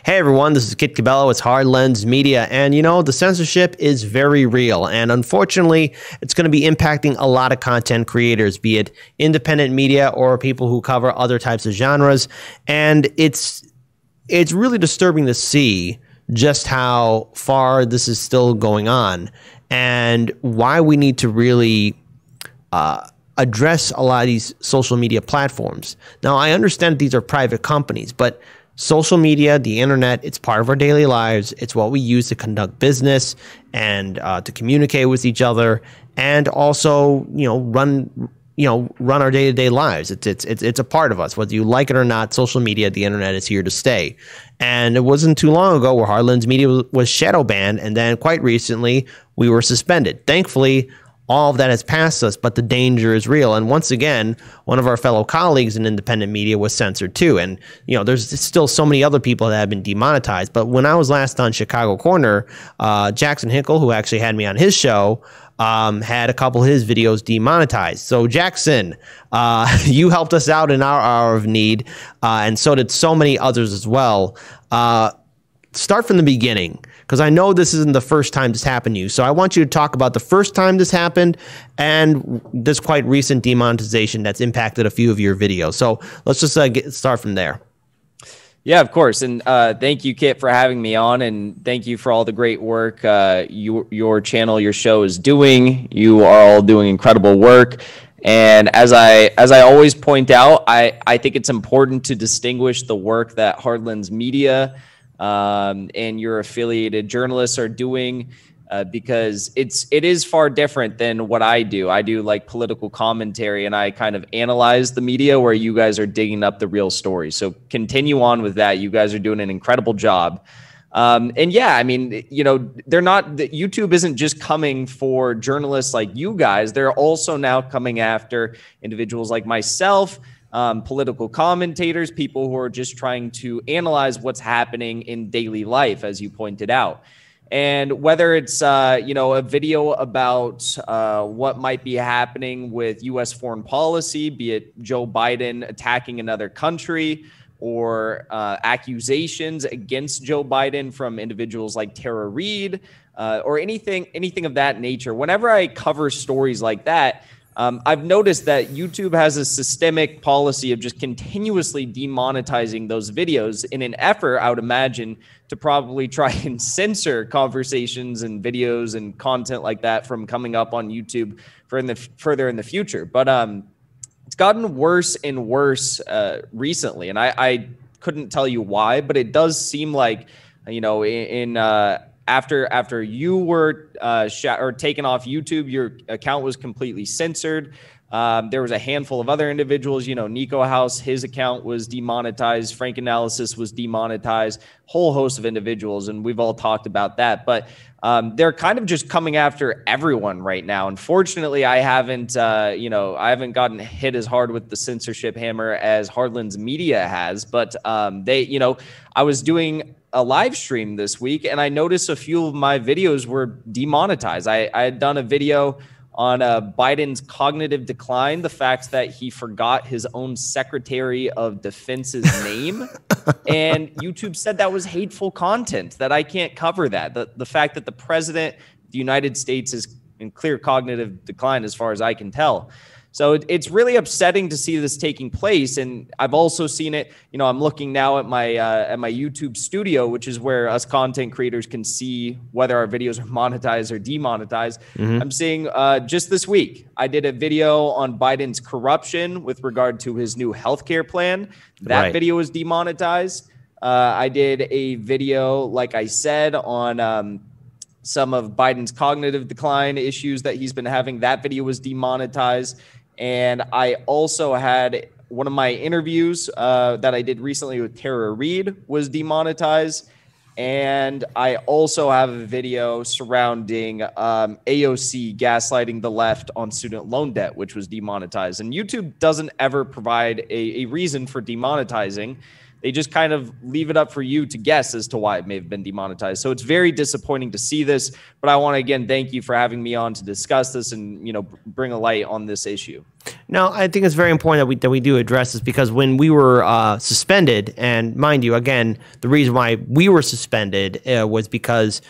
Hey everyone, this is Kit Cabello. It's Hard Lens Media, and you know, the censorship is very real, and unfortunately, it's going to be impacting a lot of content creators, be it independent media or people who cover other types of genres, and it's really disturbing to see just how far this is still going on, and why we need to really address a lot of these social media platforms. Now, I understand these are private companies, but social media, the internet, it's part of our daily lives. It's what we use to conduct business and to communicate with each other, and also, run our day-to-day lives. It's a part of us, whether you like it or not. Social media, the internet is here to stay. And it wasn't too long ago where Hard Lens Media was shadow banned, and then quite recently we were suspended. Thankfully, all of that has passed us, but the danger is real. And once again, one of our fellow colleagues in independent media was censored too. And, there's still so many other people that have been demonetized. But when I was last on Chicago Corner, Jackson Hinkle, who actually had me on his show, had a couple of his videos demonetized. So Jackson, you helped us out in our hour of need, and so did so many others as well. Start from the beginning, because I know this isn't the first time this happened to you. So I want you to talk about the first time this happened and this quite recent demonetization that's impacted a few of your videos. So let's just start from there. Yeah, of course. And thank you, Kit, for having me on. And thank you for all the great work your channel, your show is doing. You are all doing incredible work. And as I always point out, I think it's important to distinguish the work that Hard Lens Media and your affiliated journalists are doing, because it is far different than what I do. I do like political commentary, and I kind of analyze the media, where you guys are digging up the real story. So continue on with that. You guys are doing an incredible job. And yeah, I mean, YouTube isn't just coming for journalists like you guys. They're also now coming after individuals like myself, political commentators, people who are just trying to analyze what's happening in daily life, as you pointed out. And whether it's, a video about what might be happening with U.S. foreign policy, be it Joe Biden attacking another country, or accusations against Joe Biden from individuals like Tara Reade, or anything of that nature. Whenever I cover stories like that, I've noticed that YouTube has a systemic policy of just continuously demonetizing those videos in an effort, I would imagine, to probably try and censor conversations and videos and content like that from coming up on YouTube further in the future. But it's gotten worse and worse recently, and I couldn't tell you why, but it does seem like, after you were taken off YouTube, your account was completely censored. There was a handful of other individuals, Nico House, his account was demonetized. Frank Analysis was demonetized. Whole host of individuals, and we've all talked about that. But they're kind of just coming after everyone right now. Unfortunately, I haven't gotten hit as hard with the censorship hammer as Hard Lens Media has. But I was doing a live stream this week, and I noticed a few of my videos were demonetized. I had done a video on Biden's cognitive decline, the fact that he forgot his own Secretary of Defense's name, and YouTube said that was hateful content, that I can't cover that. The fact that the president of the United States is in clear cognitive decline, as far as I can tell. So it's really upsetting to see this taking place. And I've also seen it, I'm looking now at my YouTube studio, which is where us content creators can see whether our videos are monetized or demonetized. Mm-hmm. I'm seeing just this week, I did a video on Biden's corruption with regard to his new healthcare plan. That video was demonetized. I did a video, like I said, on some of Biden's cognitive decline issues that he's been having. That video was demonetized. And I also had one of my interviews that I did recently with Tara Reade was demonetized. And I also have a video surrounding AOC gaslighting the left on student loan debt, which was demonetized. And YouTube doesn't ever provide a reason for demonetizing. They just kind of leave it up for you to guess as to why it may have been demonetized. So it's very disappointing to see this, but I want to again thank you for having me on to discuss this and bring a light on this issue. No, I think it's very important that we do address this, because when we were suspended, and mind you, again, the reason why we were suspended was because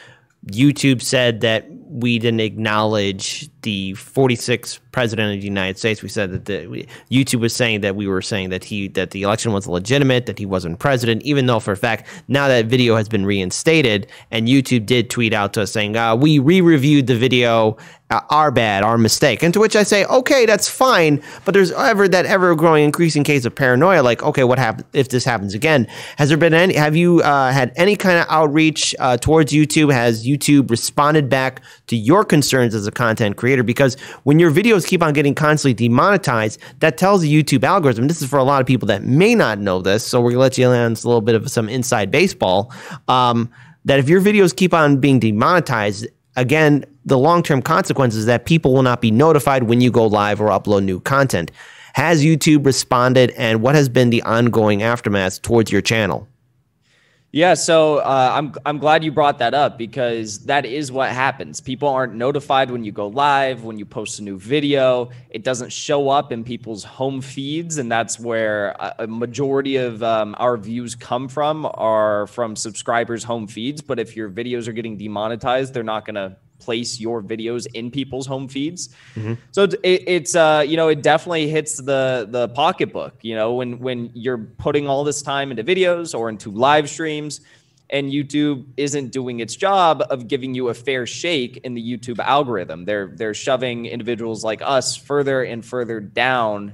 YouTube said that we didn't acknowledge the 46th president of the United States. We said that YouTube was saying that we were saying that the election was legitimate, that he wasn't president, even though for a fact now that video has been reinstated, and YouTube did tweet out to us saying we re-reviewed the video, our bad, our mistake. And to which I say, okay, that's fine, but there's ever growing increasing case of paranoia. Like, okay, what happens if this happens again? Has there been any? Have you had any kind of outreach towards YouTube? Has YouTube responded back to your concerns as a content creator? Because when your videos keep on getting constantly demonetized, that tells the YouTube algorithm. This is for a lot of people that may not know this, so we're gonna let you in on a little bit of some inside baseball. That if your videos keep on being demonetized, again, the long-term consequences is that people will not be notified when you go live or upload new content. Has YouTube responded, and what has been the ongoing aftermath towards your channel? Yeah, so I'm glad you brought that up, because that is what happens. People aren't notified when you go live, when you post a new video. It doesn't show up in people's home feeds, and that's where a majority of our views come from, are from subscribers' home feeds. But if your videos are getting demonetized, they're not going to place your videos in people's home feeds. So it's it definitely hits the pocketbook, when you're putting all this time into videos or into live streams, and YouTube isn't doing its job of giving you a fair shake in the YouTube algorithm. They're shoving individuals like us further and further down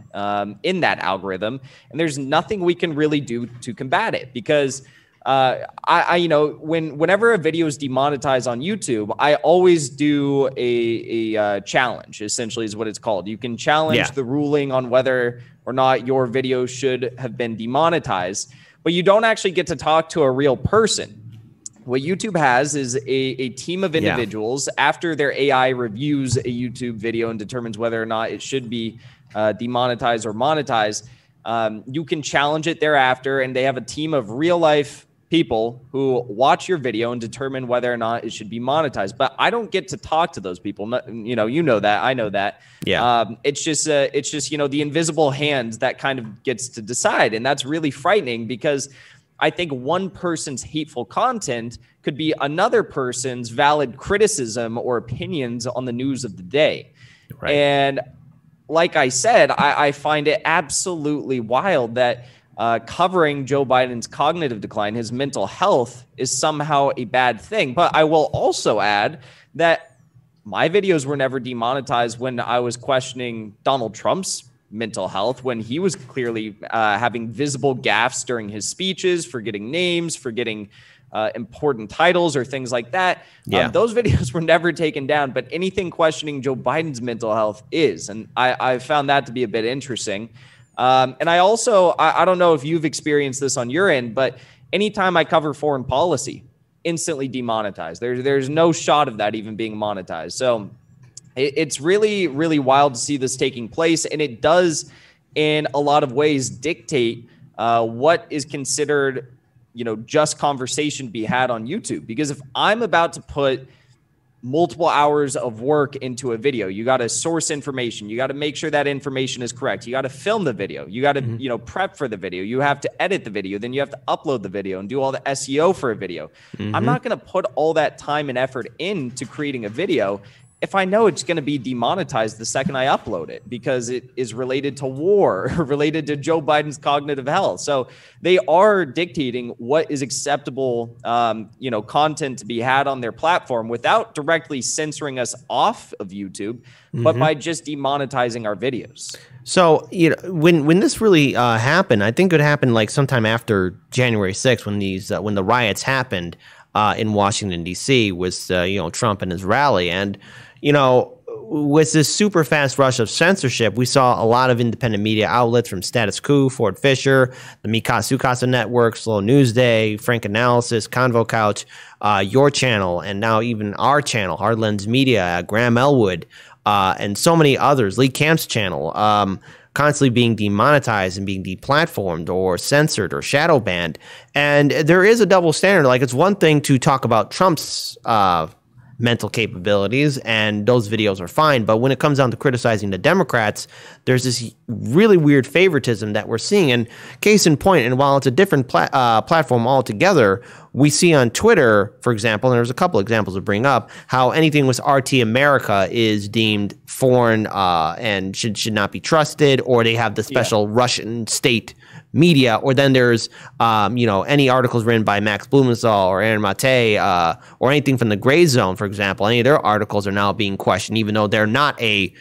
in that algorithm, and there's nothing we can really do to combat it, because whenever a video is demonetized on YouTube, I always do a challenge, essentially is what it's called. You can challenge the ruling on whether or not your video should have been demonetized, but you don't actually get to talk to a real person. What YouTube has is a team of individuals. After their AI reviews a YouTube video and determines whether or not it should be demonetized or monetized, you can challenge it thereafter, and they have a team of real life people who watch your video and determine whether or not it should be monetized. But I don't get to talk to those people. You know that, I know that. Yeah. It's just the invisible hand that kind of gets to decide, and that's really frightening, because I think one person's hateful content could be another person's valid criticism or opinions on the news of the day. Right. And like I said, I find it absolutely wild that covering Joe Biden's cognitive decline, his mental health, is somehow a bad thing. But I will also add that my videos were never demonetized when I was questioning Donald Trump's mental health, when he was clearly having visible gaffes during his speeches, forgetting names, forgetting important titles or things like that. Those videos were never taken down, but anything questioning Joe Biden's mental health is. And I found that to be a bit interesting. And I also, I don't know if you've experienced this on your end, but anytime I cover foreign policy, instantly demonetized. There's no shot of that even being monetized. So it's really, really wild to see this taking place. And it does, in a lot of ways, dictate what is considered, just conversation to be had on YouTube. Because if I'm about to put multiple hours of work into a video, you got to source information, you got to make sure that information is correct, you got to film the video, you got to prep for the video, you have to edit the video, then you have to upload the video and do all the SEO for a video. I'm not going to put all that time and effort into creating a video if I know it's going to be demonetized the second I upload it, because it is related to war, related to Joe Biden's cognitive health. So they are dictating what is acceptable, content to be had on their platform without directly censoring us off of YouTube, but by just demonetizing our videos. So, when this really happened, I think it happened like sometime after January 6th, when the riots happened in Washington, D.C. with, Trump and his rally. And, with this super fast rush of censorship, we saw a lot of independent media outlets from Status Quo, Fort Fisher, the Mikasa Network, Slow News Day, Frank Analysis, Convo Couch, your channel, and now even our channel, Hard Lens Media, Graham Elwood, and so many others, Lee Camp's channel, constantly being demonetized and being deplatformed or censored or shadow banned. And there is a double standard. Like, it's one thing to talk about Trump's mental capabilities, and those videos are fine. But when it comes down to criticizing the Democrats, there's this really weird favoritism that we're seeing. And case in point, and while it's a different platform altogether, we see on Twitter, for example, and there's a couple examples to bring up, how anything with RT America is deemed foreign and should not be trusted, or they have the special Russian state media, or then there's any articles written by Max Blumenthal or Aaron Mate or anything from the Gray Zone, for example. Any of their articles are now being questioned, even though they're not a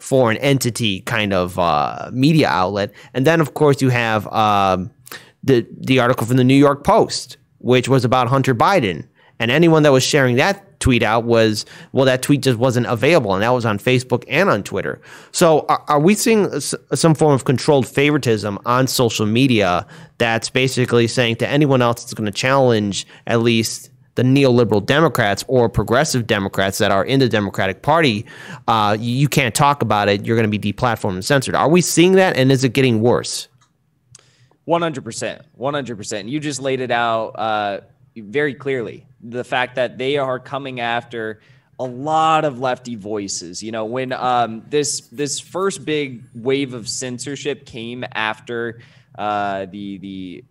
foreign entity kind of media outlet. And then, of course, you have the article from the New York Post, which was about Hunter Biden. And anyone that was sharing that tweet out was, well, that tweet just wasn't available. And that was on Facebook and on Twitter. So are we seeing some form of controlled favoritism on social media that's basically saying to anyone else that's going to challenge at least the neoliberal Democrats or progressive Democrats that are in the Democratic Party, you can't talk about it, you're going to be deplatformed and censored? Are we seeing that, and is it getting worse? 100%. 100%. You just laid it out very clearly. The fact that they are coming after a lot of lefty voices. When this first big wave of censorship came after the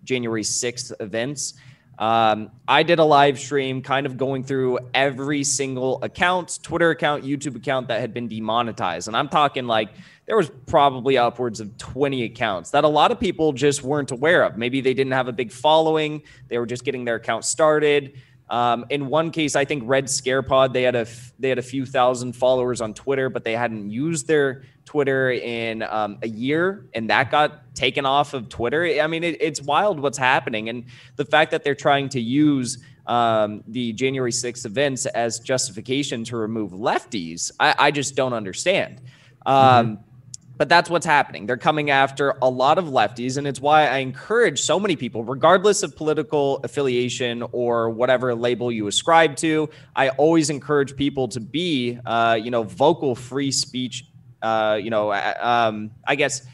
January 6th events, I did a live stream kind of going through every single account, Twitter account, YouTube account that had been demonetized. And I'm talking like there was probably upwards of 20 accounts that a lot of people just weren't aware of. Maybe they didn't have a big following. They were just getting their account started. In one case, I think Red Scarepod, they had a few thousand followers on Twitter, but they hadn't used their Twitter in a year, and that got taken off of Twitter. I mean, it's wild what's happening. And the fact that they're trying to use the January 6th events as justification to remove lefties, I just don't understand. But that's what's happening. They're coming after a lot of lefties, and it's why I encourage so many people, regardless of political affiliation or whatever label you ascribe to. I always encourage people to be, vocal free speech, I guess,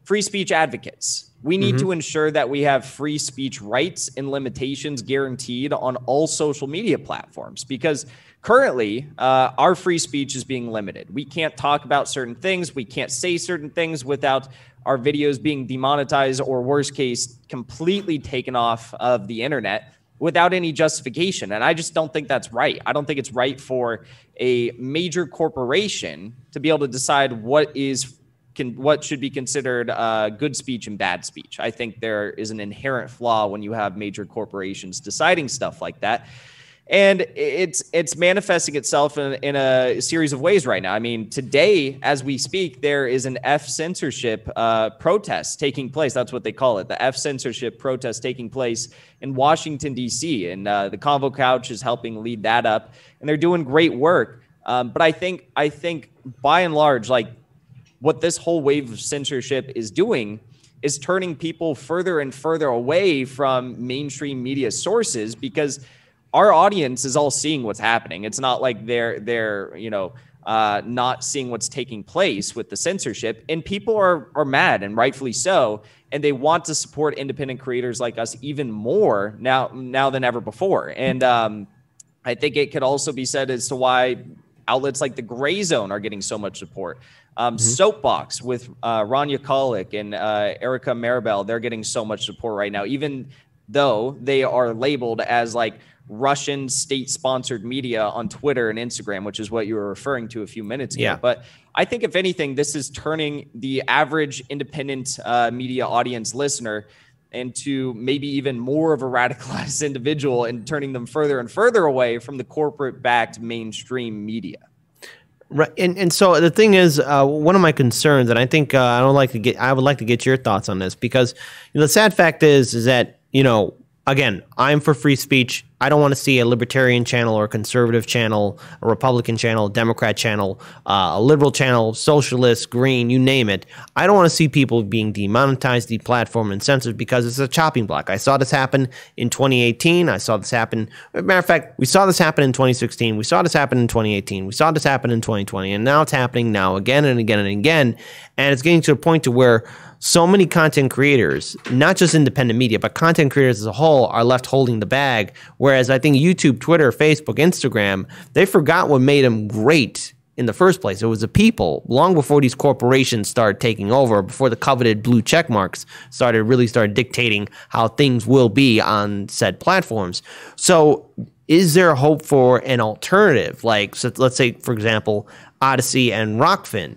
free speech advocates. We need to ensure that we have free speech rights and limitations guaranteed on all social media platforms, because currently, our free speech is being limited. We can't talk about certain things. We can't say certain things without our videos being demonetized, or worst case, completely taken off of the internet without any justification. And I just don't think that's right. I don't think it's right for a major corporation to be able to decide what should be considered good speech and bad speech. I think there is an inherent flaw when you have major corporations deciding stuff like that. And it's manifesting itself in a series of ways right now. I mean, today, as we speak, there is an F censorship protest taking place. That's what they call it, the F censorship protest taking place in Washington, D.C. And the Convo Couch is helping lead that up. And they're doing great work. But I think by and large, like, what this whole wave of censorship is doing is turning people further and further away from mainstream media sources, because our audience is all seeing what's happening. It's not like they're not seeing what's taking place with the censorship, and people are mad, and rightfully so, and they want to support independent creators like us even more now than ever before. And I think it could also be said as to why outlets like the Gray Zone are getting so much support. Soapbox with Rania Kolick and Erica Maribel, they're getting so much support right now, even though they are labeled as like Russian state-sponsored media on Twitter and Instagram, which is what you were referring to a few minutes ago. Yeah. But I think, if anything, this is turning the average independent media audience listener into maybe even more of a radicalized individual, and turning them further and further away from the corporate-backed mainstream media. Right, and so the thing is, one of my concerns, and I think I would like to get your thoughts on this, because the sad fact is that again, I'm for free speech. I don't want to see a libertarian channel or a conservative channel, a Republican channel, a Democrat channel, a liberal channel, socialist, green, you name it. I don't want to see people being demonetized, deplatformed, and censored, because it's a chopping block. I saw this happen in 2018. I saw this happen. Matter of fact, we saw this happen in 2016. We saw this happen in 2018. We saw this happen in 2020. And now it's happening now again and again and again. And it's getting to a point to where so many content creators, not just independent media, but content creators as a whole, are left holding the bag, where Whereas I think YouTube, Twitter, Facebook, Instagram, they forgot what made them great in the first place. It was the people, long before these corporations started taking over, before the coveted blue check marks started dictating how things will be on said platforms. So is there hope for an alternative? Like, so let's say, for example, Odyssey and Rockfin.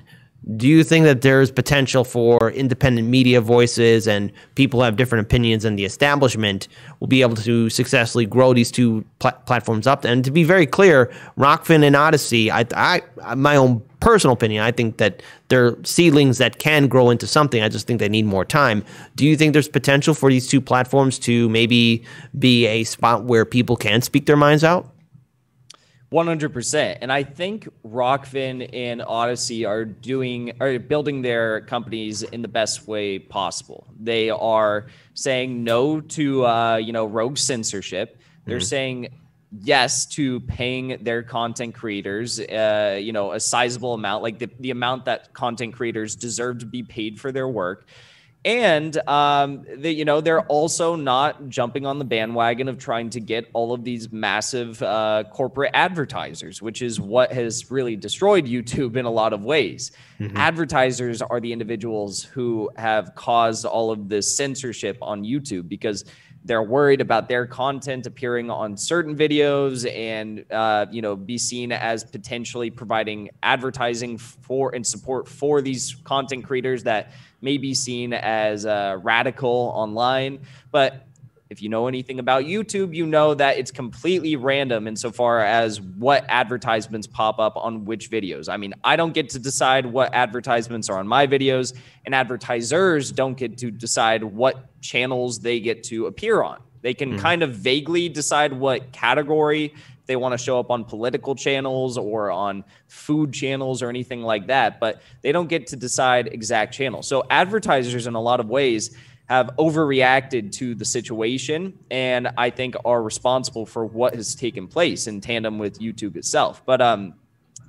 Do you think that there's potential for independent media voices and people who have different opinions than the establishment will be able to successfully grow these two platforms up? And to be very clear, Rockfin and Odyssey, I my own personal opinion, I think that they're seedlings that can grow into something. I just think they need more time. Do you think there's potential for these two platforms to maybe be a spot where people can speak their minds out? 100%. And I think Rockfin and Odyssey are building their companies in the best way possible. They are saying no to rogue censorship. They're saying yes to paying their content creators a sizable amount, like the amount that content creators deserve to be paid for their work. And they're also not jumping on the bandwagon of trying to get all of these massive corporate advertisers, which is what has really destroyed YouTube in a lot of ways. Advertisers are the individuals who have caused all of this censorship on YouTube because they're worried about their content appearing on certain videos and be seen as potentially providing advertising for and support for these content creators that may be seen as radical online. But if you know anything about YouTube, you know that it's completely random insofar as what advertisements pop up on which videos. I mean, I don't get to decide what advertisements are on my videos, and advertisers don't get to decide what channels they get to appear on. They can kind of vaguely decide what category they want to show up on political channels or on food channels or anything like that, but they don't get to decide exact channels. So advertisers in a lot of ways have overreacted to the situation and I think are responsible for what has taken place in tandem with YouTube itself. But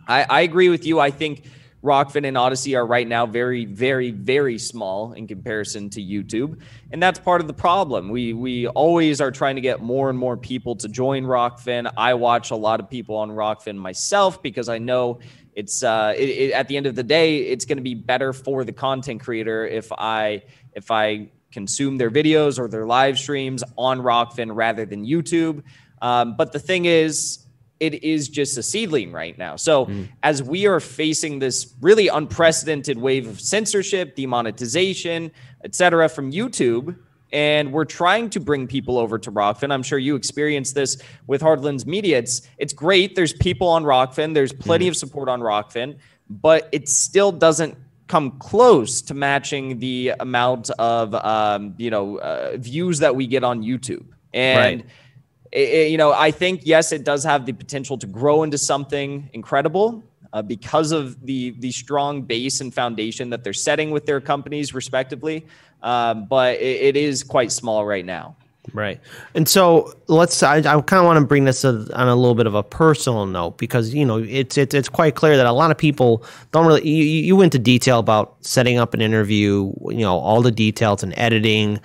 I agree with you. I think Rockfin and Odyssey are right now very, very, very small in comparison to YouTube. And that's part of the problem. We always are trying to get more and more people to join Rockfin. I watch a lot of people on Rockfin myself because I know it's at the end of the day, it's going to be better for the content creator if I consume their videos or their live streams on Rockfin rather than YouTube. But the thing is, it is just a seedling right now. So as we are facing this really unprecedented wave of censorship, demonetization, etc., from YouTube, and we're trying to bring people over to Rockfin. I'm sure you experienced this with Hardlands Media. It's great. There's people on Rockfin. There's plenty of support on Rockfin, but it still doesn't come close to matching the amount of views that we get on YouTube. And I think, yes, it does have the potential to grow into something incredible because of the strong base and foundation that they're setting with their companies respectively. But it is quite small right now. Right. And so I kind of want to bring this on a little bit of a personal note because, it's quite clear that a lot of people don't really, you went into detail about setting up an interview, all the details and editing,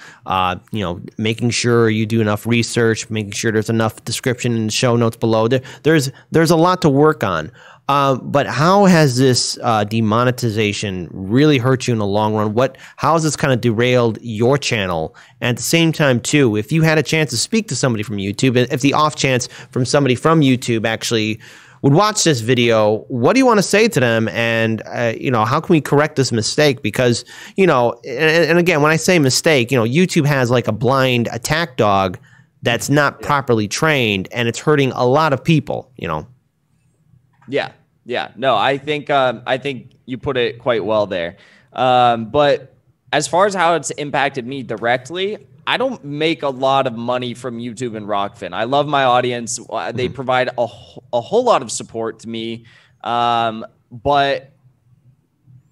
making sure you do enough research, making sure there's enough description in the show notes below. There's a lot to work on. But how has this demonetization really hurt you in the long run? How has this kind of derailed your channel? And at the same time, too, if you had a chance to speak to somebody from YouTube, if the off chance from somebody from YouTube actually would watch this video, what do you want to say to them? And, how can we correct this mistake? Because, and again, when I say mistake, YouTube has like a blind attack dog that's not properly trained, and it's hurting a lot of people, Yeah. No, I think you put it quite well there. But as far as how it's impacted me directly, I don't make a lot of money from YouTube and Rockfin. I love my audience. They provide a whole lot of support to me. But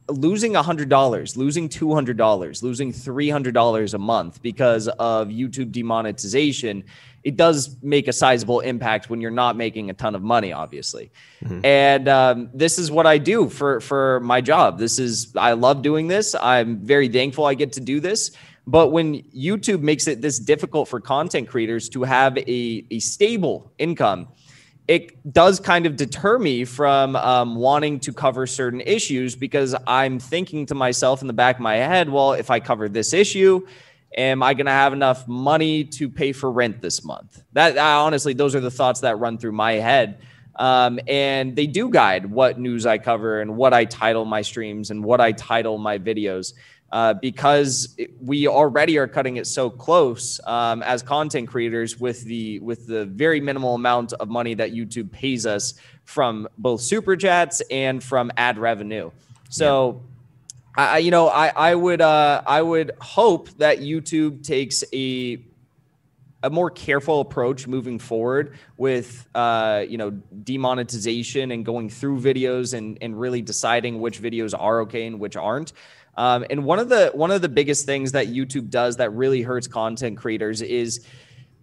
losing $100, losing $200, losing $300 a month because of YouTube demonetization, it does make a sizable impact when you're not making a ton of money, obviously. And this is what I do for my job. I love doing this. I'm very thankful I get to do this. But when YouTube makes it this difficult for content creators to have a stable income, it does kind of deter me from wanting to cover certain issues, because I'm thinking to myself in the back of my head, well, if I cover this issue, am I going to have enough money to pay for rent this month? That honestly, those are the thoughts that run through my head. And they do guide what news I cover and what I title my streams and what I title my videos. Because we already are cutting it so close as content creators with the very minimal amount of money that YouTube pays us from both super chats and from ad revenue. So, I would hope that YouTube takes a more careful approach moving forward with demonetization and going through videos and really deciding which videos are okay and which aren't. And one of the biggest things that YouTube does that really hurts content creators is,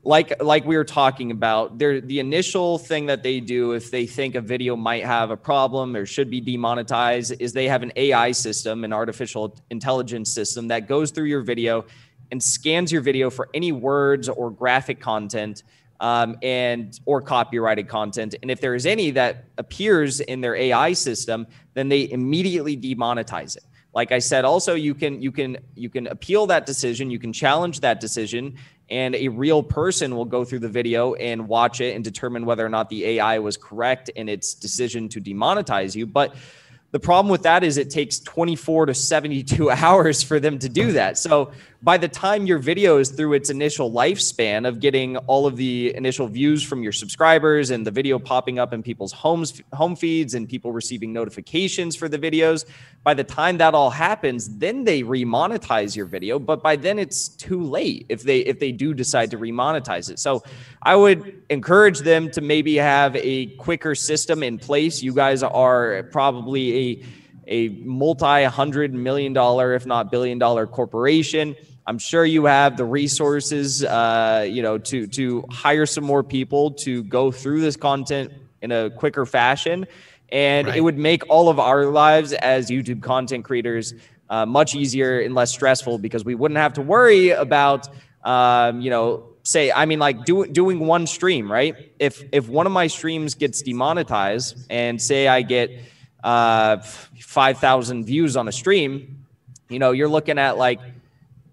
like we were talking about, the initial thing that they do if they think a video might have a problem or should be demonetized is they have an AI system, an artificial intelligence system, that goes through your video and scans your video for any words or graphic content or copyrighted content. And if there is any that appears in their AI system, then they immediately demonetize it. Like I said, also you can appeal that decision, you can challenge that decision, and a real person will go through the video and watch it and determine whether or not the AI was correct in its decision to demonetize you. But the problem with that is it takes 24 to 72 hours for them to do that. So by the time your video is through its initial lifespan of getting all of the initial views from your subscribers and the video popping up in people's home feeds and people receiving notifications for the videos, by the time that all happens, then they remonetize your video. But by then it's too late if they do decide to remonetize it. So I would encourage them to maybe have a quicker system in place. You guys are probably a multi-$100 million, if not billion-dollar corporation. I'm sure you have the resources, to hire some more people to go through this content in a quicker fashion. And It would make all of our lives as YouTube content creators much easier and less stressful, because we wouldn't have to worry about, doing one stream, right? If one of my streams gets demonetized and say I get 5,000 views on a stream, you're looking at like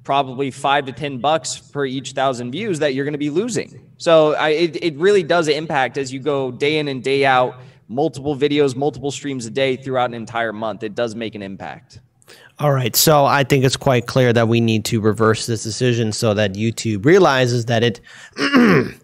probably $5 to $10 per each 1,000 views that you're going to be losing. So it really does impact as you go day in and day out, multiple videos, multiple streams a day throughout an entire month. It does make an impact. All right, so I think it's quite clear that we need to reverse this decision so that YouTube realizes that it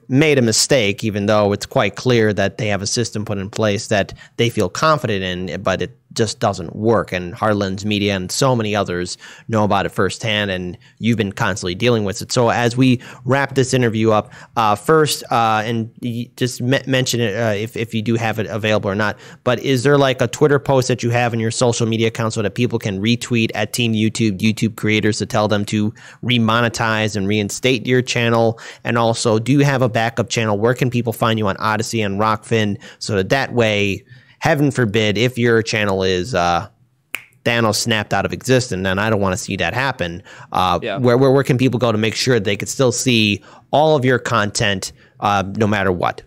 made a mistake, even though it's quite clear that they have a system put in place that they feel confident in, but it just doesn't work. And Hardlens Media and so many others know about it firsthand, and you've been constantly dealing with it. So as we wrap this interview up, first, and you just mention it if you do have it available or not, but is there like a Twitter post that you have in your social media account so that people can retweet at Team YouTube creators to tell them to remonetize and reinstate your channel? And also, do you have a backup channel? Where can people find you on Odyssey and Rockfin so that way, heaven forbid, if your channel is Thanos snapped out of existence, and I don't want to see that happen, where can people go to make sure they could still see all of your content no matter what?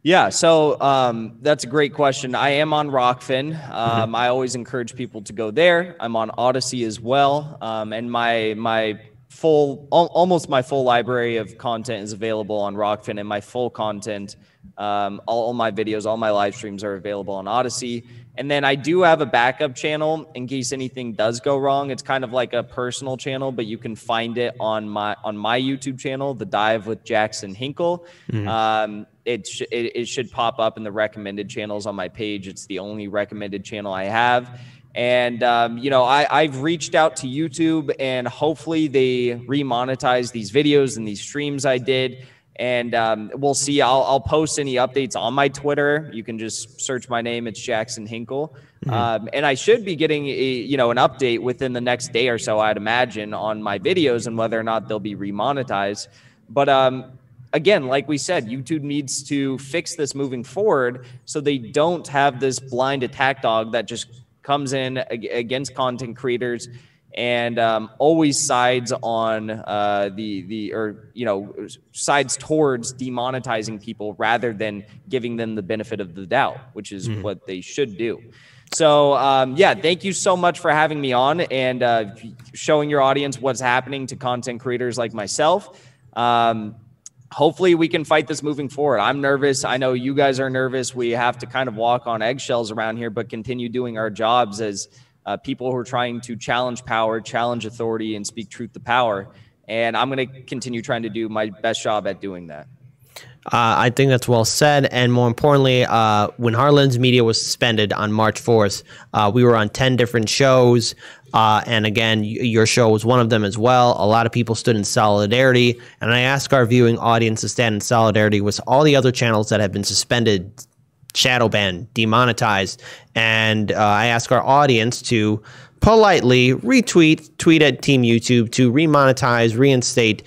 Yeah, so that's a great question. I am on Rockfin. I always encourage people to go there. I'm on Odyssey as well, and my almost my full library of content is available on Rockfin, and my full content, all my videos, all my live streams are available on Odyssey. And then I do have a backup channel in case anything does go wrong. It's kind of like a personal channel, but you can find it on my YouTube channel, The Dive with Jackson Hinkle. It should pop up in the recommended channels on my page. It's the only recommended channel I have. And, I've reached out to YouTube, and hopefully they remonetize these videos and these streams I did. And we'll see. I'll post any updates on my Twitter. You can just search my name. It's Jackson Hinkle. And I should be getting an update within the next day or so, I'd imagine, on my videos and whether or not they'll be remonetized. But again, like we said, YouTube needs to fix this moving forward so they don't have this blind attack dog that just comes in against content creators and always sides on sides towards demonetizing people rather than giving them the benefit of the doubt, which is what they should do. So, yeah, thank you so much for having me on and showing your audience what's happening to content creators like myself. Hopefully we can fight this moving forward. I'm nervous. I know you guys are nervous. We have to kind of walk on eggshells around here, but continue doing our jobs as people who are trying to challenge power, challenge authority, and speak truth to power. And I'm going to continue trying to do my best job at doing that. I think that's well said. And more importantly, when Heartlands Media was suspended on March 4th, we were on 10 different shows. And again, your show was one of them as well. A lot of people stood in solidarity. And I ask our viewing audience to stand in solidarity with all the other channels that have been suspended, shadow banned, demonetized. And I ask our audience to politely tweet at Team YouTube to remonetize, reinstate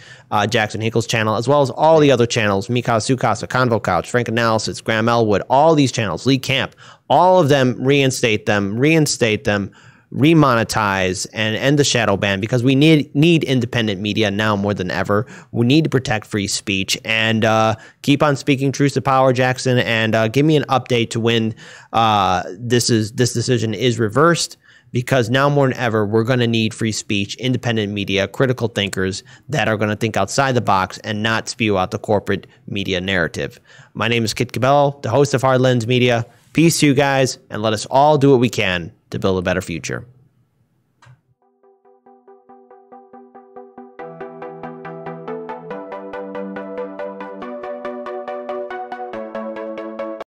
Jackson Hinkle's channel, as well as all the other channels, Mikasa, Sukasa, Convo Couch, Frank Analysis, Graham Elwood, all these channels, Lee Camp, all of them, reinstate them, remonetize, and end the shadow ban, because we need independent media now more than ever. We need to protect free speech, and keep on speaking truth to power, Jackson, and give me an update to when this decision is reversed, because now more than ever, we're going to need free speech, independent media, critical thinkers that are going to think outside the box and not spew out the corporate media narrative. My name is Kit Cabello, the host of Heartlands Media. Peace to you guys, and let us all do what we can to build a better future.